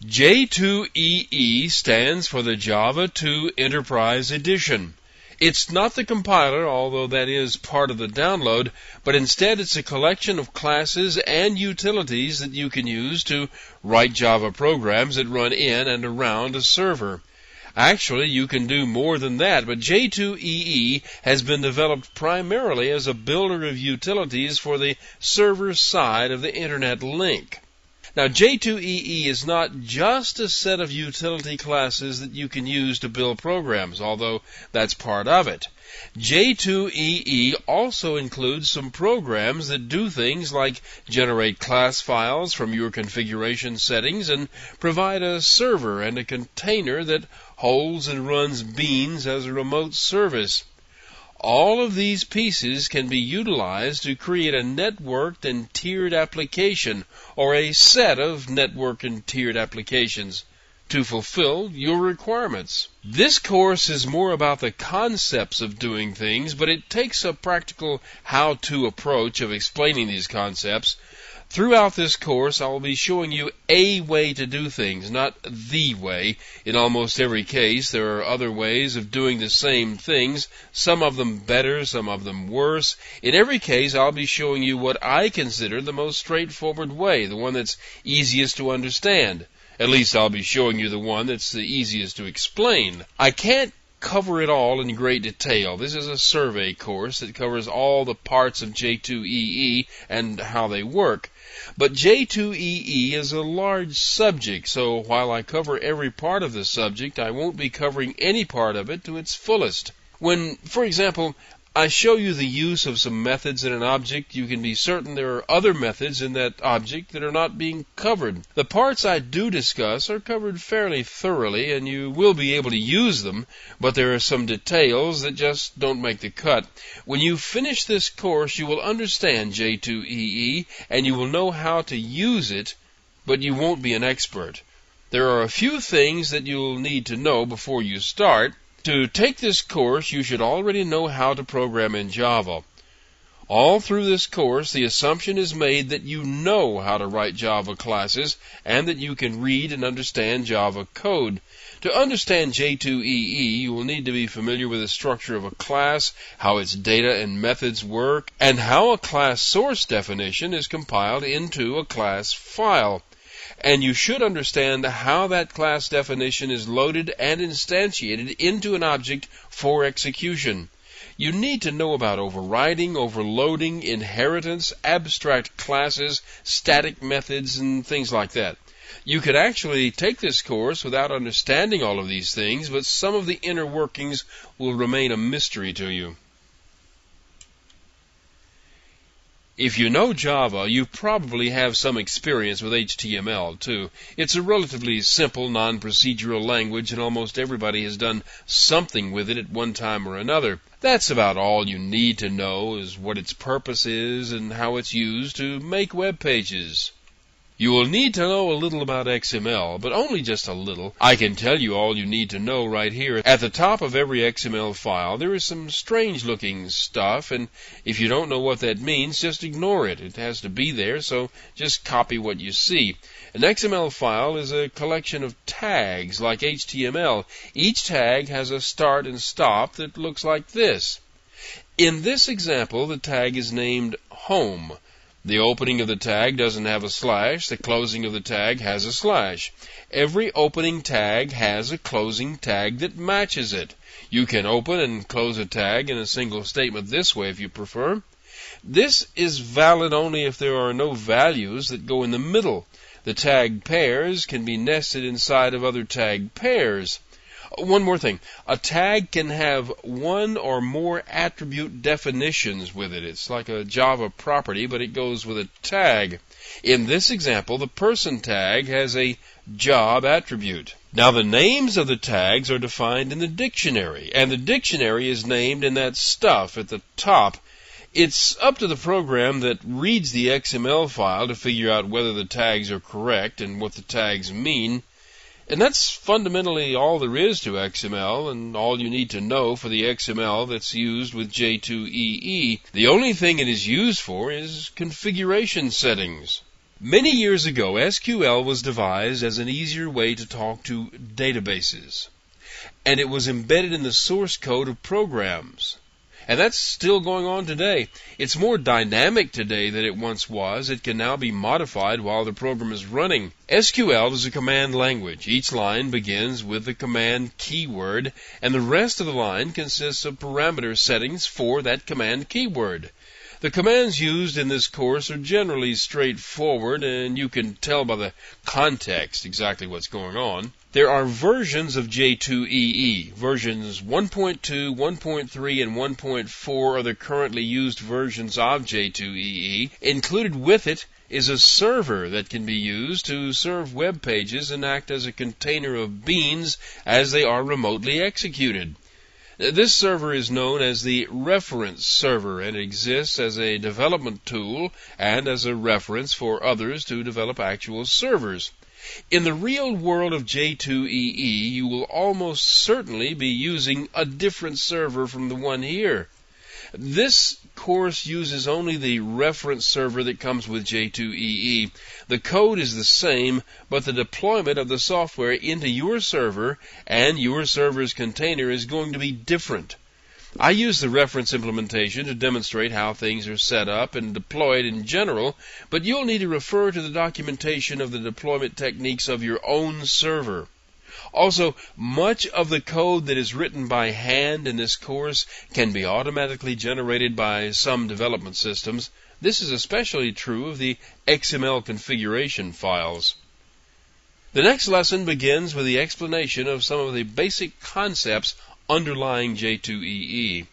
J2EE stands for the Java 2 Enterprise Edition. It's not the compiler, although that is part of the download, but instead it's a collection of classes and utilities that you can use to write Java programs that run in and around a server. Actually, you can do more than that, but J2EE has been developed primarily as a builder of utilities for the server side of the Internet link. Now, J2EE is not just a set of utility classes that you can use to build programs, although that's part of it. J2EE also includes some programs that do things like generate class files from your configuration settings and provide a server and a container that holds and runs beans as a remote service. All of these pieces can be utilized to create a networked and tiered application, or a set of networked and tiered applications, to fulfill your requirements. This course is more about the concepts of doing things, but it takes a practical how-to approach of explaining these concepts. Throughout this course, I will be showing you a way to do things, not the way. In almost every case, there are other ways of doing the same things, some of them better, some of them worse. In every case, I'll be showing you what I consider the most straightforward way, the one that's easiest to understand. At least I'll be showing you the one that's the easiest to explain. I can't cover it all in great detail. This is a survey course that covers all the parts of J2EE and how they work. But J2EE is a large subject, so while I cover every part of the subject, I won't be covering any part of it to its fullest. When, for example, I show you the use of some methods in an object, you can be certain there are other methods in that object that are not being covered. The parts I do discuss are covered fairly thoroughly, and you will be able to use them, but there are some details that just don't make the cut. When you finish this course, you will understand J2EE, and you will know how to use it, but you won't be an expert. There are a few things that you'll need to know before you start. To take this course, you should already know how to program in Java. All through this course, the assumption is made that you know how to write Java classes and that you can read and understand Java code. To understand J2EE, you will need to be familiar with the structure of a class, how its data and methods work, and how a class source definition is compiled into a class file. And you should understand how that class definition is loaded and instantiated into an object for execution. You need to know about overriding, overloading, inheritance, abstract classes, static methods, and things like that. You could actually take this course without understanding all of these things, but some of the inner workings will remain a mystery to you. If you know Java, you probably have some experience with HTML, too. It's a relatively simple, non-procedural language, and almost everybody has done something with it at one time or another. That's about all you need to know, is what its purpose is and how it's used to make web pages. You will need to know a little about XML, but only just a little. I can tell you all you need to know right here. At the top of every XML file, there is some strange-looking stuff, and if you don't know what that means, just ignore it. It has to be there, so just copy what you see. An XML file is a collection of tags, like HTML. Each tag has a start and stop that looks like this. In this example, the tag is named Home. The opening of the tag doesn't have a slash. The closing of the tag has a slash. Every opening tag has a closing tag that matches it. You can open and close a tag in a single statement this way if you prefer. This is valid only if there are no values that go in the middle. The tag pairs can be nested inside of other tag pairs. One more thing. A tag can have one or more attribute definitions with it. It's like a Java property, but it goes with a tag. In this example, the person tag has a job attribute. Now, the names of the tags are defined in the dictionary, and the dictionary is named in that stuff at the top. It's up to the program that reads the XML file to figure out whether the tags are correct and what the tags mean. And that's fundamentally all there is to XML and all you need to know for the XML that's used with J2EE. The only thing it is used for is configuration settings. Many years ago, SQL was devised as an easier way to talk to databases, and it was embedded in the source code of programs. And that's still going on today. It's more dynamic today than it once was. It can now be modified while the program is running. SQL is a command language. Each line begins with the command keyword, and the rest of the line consists of parameter settings for that command keyword. The commands used in this course are generally straightforward, and you can tell by the context exactly what's going on. There are versions of J2EE. Versions 1.2, 1.3, and 1.4 are the currently used versions of J2EE. Included with it is a server that can be used to serve web pages and act as a container of beans as they are remotely executed. This server is known as the reference server and exists as a development tool and as a reference for others to develop actual servers. In the real world of J2EE, you will almost certainly be using a different server from the one here. This course uses only the reference server that comes with J2EE. The code is the same, but the deployment of the software into your server and your server's container is going to be different. I use the reference implementation to demonstrate how things are set up and deployed in general, but you'll need to refer to the documentation of the deployment techniques of your own server. Also, much of the code that is written by hand in this course can be automatically generated by some development systems. This is especially true of the XML configuration files. The next lesson begins with the explanation of some of the basic concepts underlying J2EE.